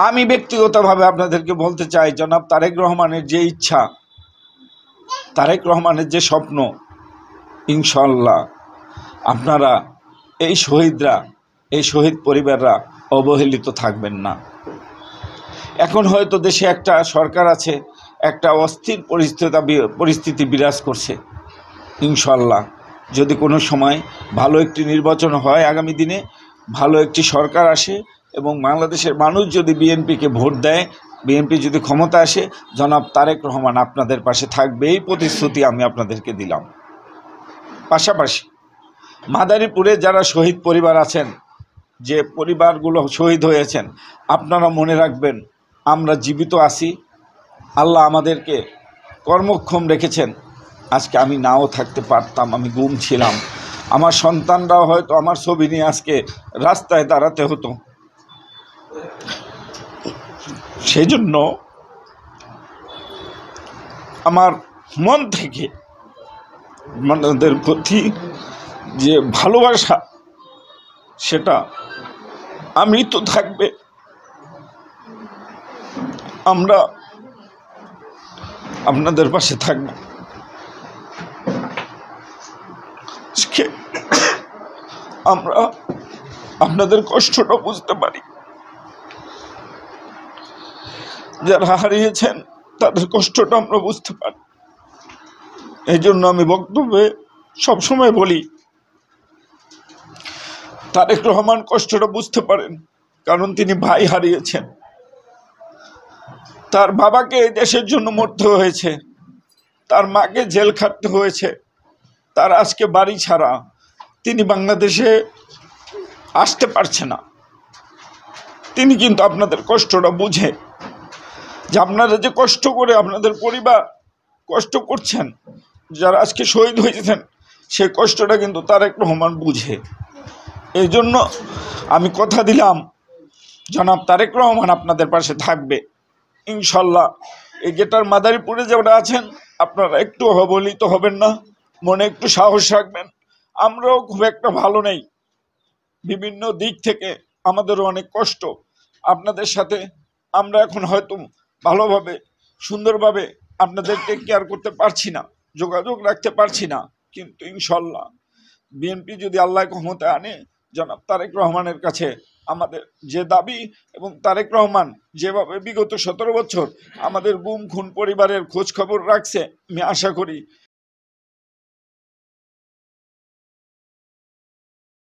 আমি ব্যক্তিগতভাবে আপনাদেরকে বলতে চাই, জনাব তারেক রহমানের যে ইচ্ছা, তারেক রহমানের যে স্বপ্ন, ইনশাল্লাহ আপনারা এই শহীদরা, এই শহীদ পরিবাররা অবহেলিত থাকবেন না। এখন হয়তো দেশে একটা সরকার আছে, একটা অস্থির পরিস্থিতি বিরাজ করছে। ইনশাল্লাহ যদি কোনো সময় ভালো একটি নির্বাচন হয়, আগামী দিনে ভালো একটি সরকার আসে এবং বাংলাদেশের মানুষ যদি বিএনপিকে ভোট দেয়, বিএনপি যদি ক্ষমতা আসে, জনাব তারেক রহমান আপনাদের পাশে থাকবে, এই প্রতিশ্রুতি আমি আপনাদেরকে দিলাম। পাশাপাশি মাদারীপুরে যারা শহীদ পরিবার আছেন, যে পরিবারগুলো শহীদ হয়েছেন, আপনারা মনে রাখবেন আমরা জীবিত আছি, আল্লাহ আমাদেরকে কর্মক্ষম রেখেছেন। আজকে আমি নাও থাকতে পারতাম, আমি গুম ছিলাম, আমার সন্তানরাও হয়তো আমার ছবি নিয়ে আজকে রাস্তায় দাঁড়াতে হতো। সেই জন্য আমার মন থেকে আপনাদের প্রতি যে ভালোবাসা, সেটা আমি তো থাকবে। আমরা আপনাদের পাশে থাকব। আমরা আপনাদের কষ্টটা বুঝতে পারি, যারা হারিয়েছেন তাদের কষ্টটা আমরা বুঝতে পারি। এই জন্য আমি বক্তব্যে সবসময় বলি, তারেক রহমান কষ্টটা বুঝতে পারেন, কারণ তিনি ভাই হারিয়েছেন, তার বাবাকে এই দেশের জন্য মরতে হয়েছে, তার মাকে জেল খাটতে হয়েছে, তার আজকে বাড়ি ছাড়া, তিনি বাংলাদেশে আসতে পারছে না। তিনি কিন্তু আপনাদের কষ্টটা বুঝে, যে আপনারা যে কষ্ট করে আপনাদের পরিবার কষ্ট করছেন, যারা আজকে শহীদ হয়েছেন, সেই কষ্টটা কিন্তু তারেক রহমান বুঝে। এই জন্য আমি কথা দিলাম, জনাব তারেক রহমান আপনাদের পাশে থাকবে ইনশাল্লাহ। এই যেটার মাদারীপুরে যারা আছেন, আপনারা একটু অবহেলিত হবেন না, মনে একটু সাহস রাখবেন। আমরাও খুব একটা ভালো নেই, বিভিন্ন দিক থেকে আমাদেরও অনেক কষ্ট। আপনাদের সাথে আমরা এখন হয়তো ভালোভাবে সুন্দরভাবে আপনাদের টেক কেয়ার করতে পারছি না, যোগাযোগ রাখতে পারছি না, কিন্তু ইনশাল্লাহ বিএনপি যদি আল্লাহ ক্ষমতা আনে, জনাব তারেক রহমানের কাছে আমাদের যে দাবি, এবং তারেক রহমান যেভাবে বিগত 17 বছর আমাদের গুম খুন পরিবারের খোঁজ খবর রাখছে, আমি আশা করি